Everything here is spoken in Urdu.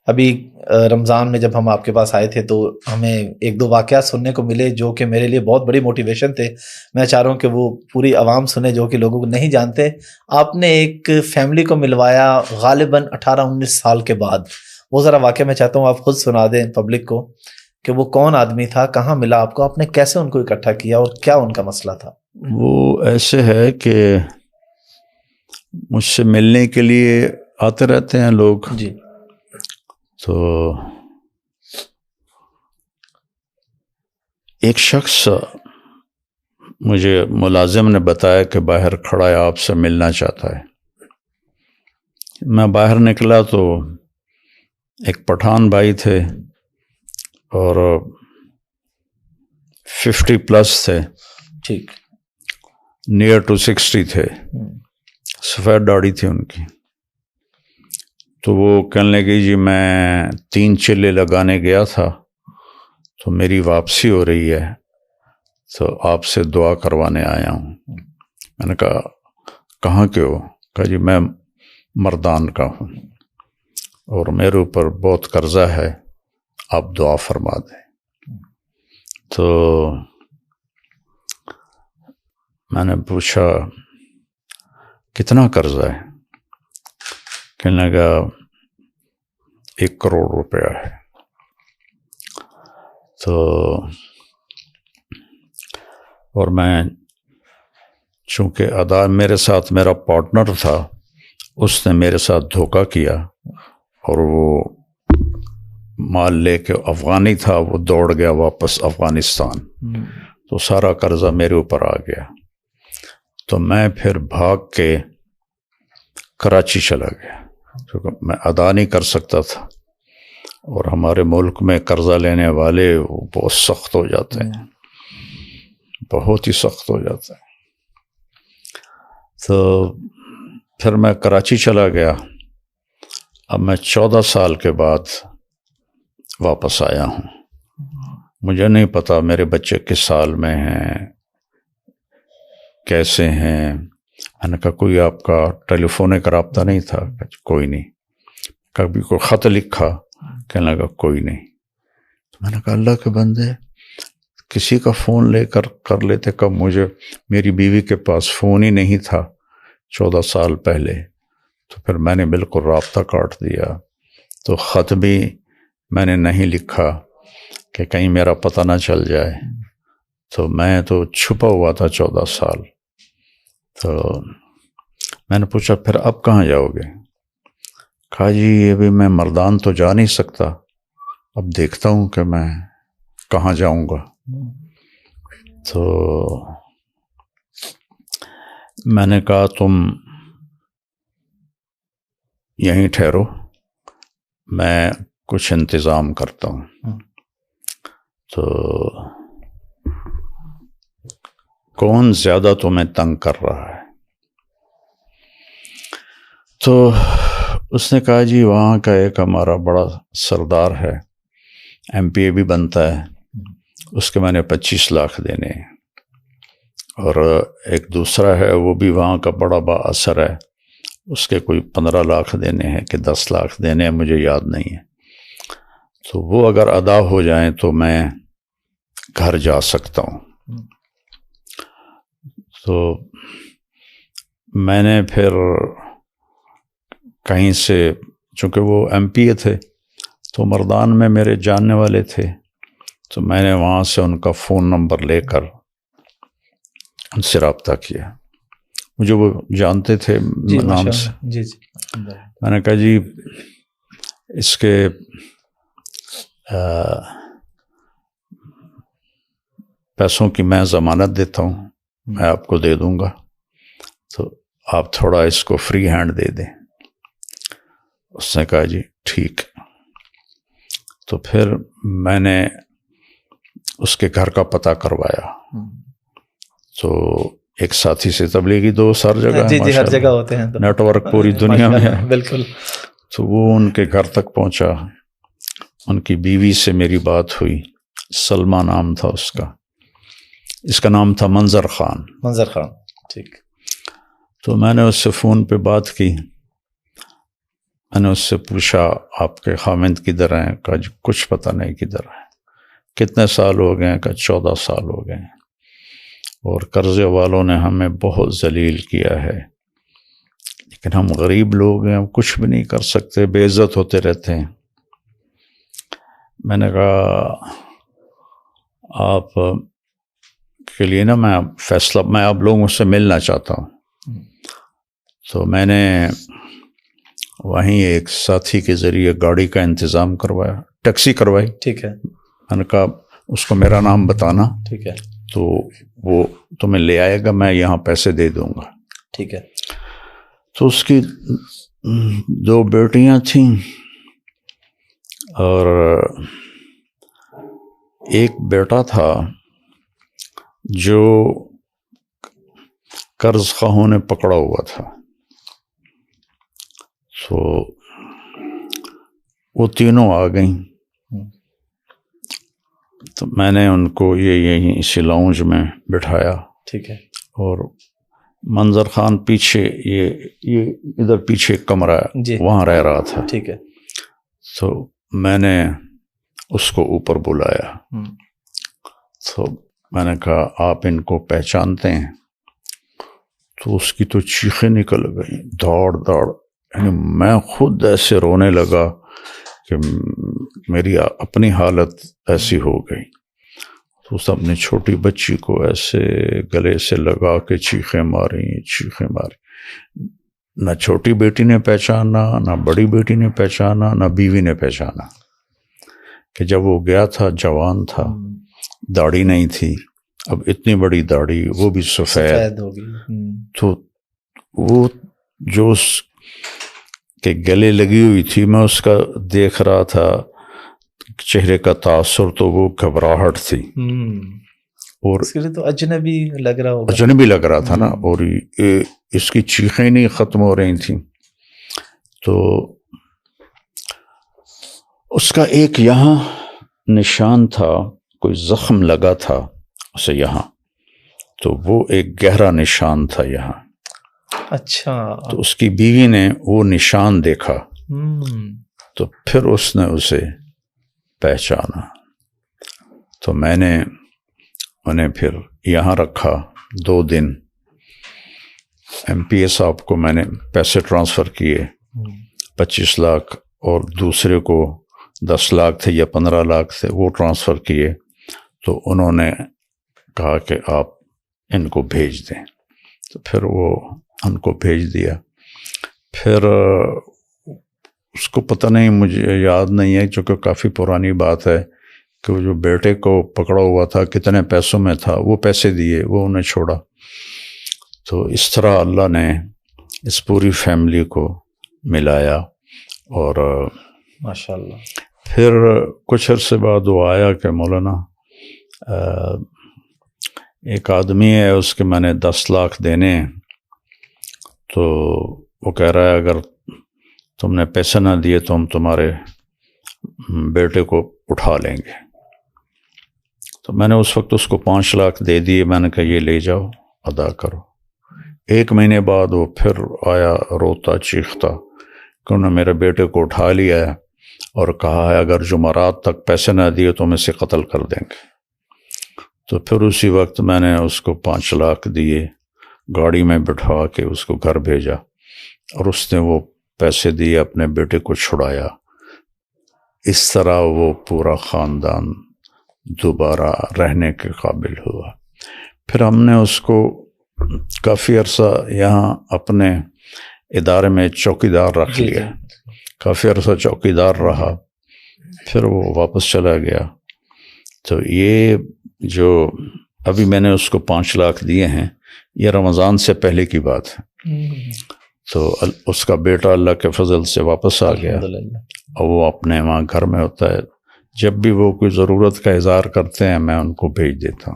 ابھی رمضان میں جب ہم آپ کے پاس آئے تھے تو ہمیں ایک دو واقعات سننے کو ملے جو کہ میرے لیے بہت بڑی موٹیویشن تھے. میں چاہ رہا ہوں کہ وہ پوری عوام سنے جو کہ لوگوں کو نہیں جانتے. آپ نے ایک فیملی کو ملوایا غالباً 18-19 سال کے بعد. وہ ذرا واقعہ میں چاہتا ہوں آپ خود سنا دیں پبلک کو کہ وہ کون آدمی تھا, کہاں ملا آپ کو, آپ نے کیسے ان کو اکٹھا کیا اور کیا ان کا مسئلہ تھا. وہ ایسے ہے کہ مجھ سے ملنے کے لیے آتے رہتے ہیں لوگ. جی. تو ایک شخص مجھے ملازم نے بتایا کہ باہر کھڑا ہے, آپ سے ملنا چاہتا ہے. میں باہر نکلا تو ایک پٹھان بھائی تھے اور 50+ تھے, ٹھیک, نیئر ٹو 60 تھے, سفید داڑھی تھی ان کی. تو وہ کہنے لگے جی میں 3 چلے لگانے گیا تھا تو میری واپسی ہو رہی ہے تو آپ سے دعا کروانے آیا ہوں. میں نے کہا کہاں کے ہو؟ کہا جی میں مردان کا ہوں اور میرے اوپر بہت قرضہ ہے, آپ دعا فرما دیں. تو میں نے پوچھا کتنا قرضہ ہے؟ کہنے لگا 1 کروڑ روپیہ ہے. تو اور میں چونکہ ادا میرے ساتھ میرا پارٹنر تھا, اس نے میرے ساتھ دھوکہ کیا اور وہ مال لے کے افغانی تھا, وہ دوڑ گیا واپس افغانستان. تو سارا قرضہ میرے اوپر آ گیا. تو میں پھر بھاگ کے کراچی چلا گیا کیونکہ میں ادا نہیں کر سکتا تھا, اور ہمارے ملک میں قرضہ لینے والے وہ بہت سخت ہو جاتے ہیں, بہت ہی سخت ہو جاتے ہیں. تو پھر میں کراچی چلا گیا. اب میں 14 سال کے بعد واپس آیا ہوں. مجھے نہیں پتا میرے بچے کس سال میں ہیں, کیسے ہیں. میں نے کہا کوئی آپ کا ٹیلی فونک رابطہ نہیں تھا؟ کوئی نہیں. کبھی کوئی خط لکھا؟ کہنے لگا کوئی نہیں. میں نے کہا اللہ کے بندے کسی کا فون لے کر لیتے. کب مجھے میری بیوی کے پاس فون ہی نہیں تھا 14 سال پہلے, تو پھر میں نے بالکل رابطہ کاٹ دیا. تو خط بھی میں نے نہیں لکھا کہ کہیں میرا پتہ نہ چل جائے. تو میں تو چھپا ہوا تھا 14 سال. تو میں نے پوچھا پھر اب کہاں جاؤ گے؟ کہا جی ابھی میں مردان تو جا نہیں سکتا, اب دیکھتا ہوں کہ میں کہاں جاؤں گا. تو میں نے کہا تم یہیں ٹھہرو, میں کچھ انتظام کرتا ہوں. تو کون زیادہ تمہیں تنگ کر رہا ہے؟ تو اس نے کہا جی وہاں کا ایک ہمارا بڑا سردار ہے, MP بھی بنتا ہے, اس کے میں نے 25 لاکھ دینے ہیں. اور ایک دوسرا ہے وہ بھی وہاں کا بڑا با اثر ہے, اس کے کوئی 15 لاکھ دینے ہیں کہ 10 لاکھ دینے ہیں, مجھے یاد نہیں ہے. تو وہ اگر ادا ہو جائیں تو میں گھر جا سکتا ہوں. تو میں نے پھر کہیں سے, چونکہ وہ MP تھے تو مردان میں میرے جاننے والے تھے, تو میں نے وہاں سے ان کا فون نمبر لے کر ان سے رابطہ کیا. مجھے وہ جانتے تھے نام سے. جی. میں نے کہا جی اس کے پیسوں کی میں ضمانت دیتا ہوں, میں آپ کو دے دوں گا, تو آپ تھوڑا اس کو فری ہینڈ دے دیں. اس نے کہا جی ٹھیک. تو پھر میں نے اس کے گھر کا پتہ کروایا. تو ایک ساتھی سے تبلیغی دوست ہر جگہ جی ہر جگہ ہوتے ہیں, نیٹ ورک پوری دنیا میں ہے. بالکل. تو وہ ان کے گھر تک پہنچا. ان کی بیوی سے میری بات ہوئی, سلمہ نام تھا اس کا, اس کا نام تھا منظر خان. ٹھیک. تو میں نے اس سے فون پہ بات کی. میں نے اس سے پوچھا آپ کے خامند کدھر ہیں؟ کہا جی کچھ پتہ نہیں کدھر ہے۔ کتنے سال ہو گئے ہیں؟ کہا 14 سال ہو گئے ہیں، اور قرضے والوں نے ہمیں بہت ذلیل کیا ہے، لیکن ہم غریب لوگ ہیں، ہم کچھ بھی نہیں کر سکتے، بے عزت ہوتے رہتے ہیں۔ میں نے کہا آپ کے لیے نا میں فیصلہ، میں آپ لوگوں سے ملنا چاہتا ہوں۔ تو میں نے وہیں ایک ساتھی کے ذریعے گاڑی کا انتظام کروایا، ٹیکسی کروائی۔ ٹھیک ہے، میں نے کہا اس کو میرا نام بتانا، ٹھیک ہے، تو وہ تمہیں لے آئے گا، میں یہاں پیسے دے دوں گا۔ ٹھیک ہے۔ تو اس کی 2 بیٹیاں تھیں اور ایک بیٹا تھا جو قرض خواہوں نے پکڑا ہوا تھا۔ تو وہ تینوں آ گئیں، تو میں نے ان کو یہیں اسی لاؤنج میں بٹھایا، ٹھیک ہے، اور منظر خان پیچھے یہ ادھر پیچھے ایک کمرہ ہے، جی، وہاں رہ رہا تھا۔ ٹھیک ہے۔ تو میں نے اس کو اوپر بلایا، تو میں نے کہا آپ ان کو پہچانتے ہیں؟ تو اس کی تو چیخیں نکل گئیں، دوڑ، یعنی میں خود ایسے رونے لگا کہ میری اپنی حالت ایسی ہو گئی۔ تو اس اپنی چھوٹی بچی کو ایسے گلے سے لگا کے چیخیں ماری۔ نہ چھوٹی بیٹی نے پہچانا، نہ بڑی بیٹی نے پہچانا، نہ بیوی نے پہچانا کہ جب وہ گیا تھا جوان تھا، داڑھی نہیں تھی، اب اتنی بڑی داڑھی، وہ بھی سفید ہوگی۔ تو وہ جو اس کے گلے لگی ہوئی تھی، میں اس کا دیکھ رہا تھا چہرے کا تاثر، تو وہ گھبراہٹ تھی، اور اس کے لیے تو اجنبی لگ رہا ہوگا، اجنبی لگ رہا تھا نا، اور اس کی چیخیں نہیں ختم ہو رہی تھیں۔ تو اس کا ایک یہاں نشان تھا، کوئی زخم لگا تھا اسے یہاں، تو وہ ایک گہرا نشان تھا یہاں۔ اچھا، تو اس کی بیوی نے وہ نشان دیکھا، تو پھر اس نے اسے پہچانا۔ تو میں نے انہیں پھر یہاں رکھا 2 دن۔ ایم پی اے صاحب کو میں نے پیسے ٹرانسفر کیے، 25 لاکھ، اور دوسرے کو 10 لاکھ تھے یا 15 لاکھ تھے، وہ ٹرانسفر کیے۔ تو انہوں نے کہا کہ آپ ان کو بھیج دیں، تو پھر وہ ان کو بھیج دیا۔ پھر اس کو پتہ نہیں، مجھے یاد نہیں ہے چونکہ کافی پرانی بات ہے، کہ وہ جو بیٹے کو پکڑا ہوا تھا کتنے پیسوں میں تھا، وہ پیسے دیے، وہ انہیں چھوڑا۔ تو اس طرح اللہ نے اس پوری فیملی کو ملایا، اور ماشاءاللہ۔ پھر کچھ عرصے بعد وہ آیا کہ مولانا ایک آدمی ہے، اس کے میں نے 10 لاکھ دینے ہیں، تو وہ کہہ رہا ہے اگر تم نے پیسے نہ دیے تو ہم تمہارے بیٹے کو اٹھا لیں گے۔ تو میں نے اس وقت اس کو 5 لاکھ دے دیے، میں نے کہا یہ لے جاؤ، ادا کرو۔ 1 مہینے بعد وہ پھر آیا روتا چیختا کہ انہوں نے میرے بیٹے کو اٹھا لیا ہے، اور کہا ہے اگر جمعرات تک پیسے نہ دیے تو ہم اسے قتل کر دیں گے۔ تو پھر اسی وقت میں نے اس کو 5 لاکھ دیے، گاڑی میں بٹھا کے اس کو گھر بھیجا، اور اس نے وہ پیسے دیے، اپنے بیٹے کو چھڑایا۔ اس طرح وہ پورا خاندان دوبارہ رہنے کے قابل ہوا۔ پھر ہم نے اس کو کافی عرصہ یہاں اپنے ادارے میں چوکیدار رکھ لیا، کافی عرصہ چوکیدار رہا، پھر وہ واپس چلا گیا۔ تو یہ جو ابھی میں نے اس کو 5 لاکھ دیے ہیں، یہ رمضان سے پہلے کی بات ہے۔ تو اس کا بیٹا اللہ کے فضل سے واپس آ گیا، اور وہ اپنے وہاں گھر میں ہوتا ہے۔ جب بھی وہ کوئی ضرورت کا اظہار کرتے ہیں میں ان کو بھیج دیتا ہوں۔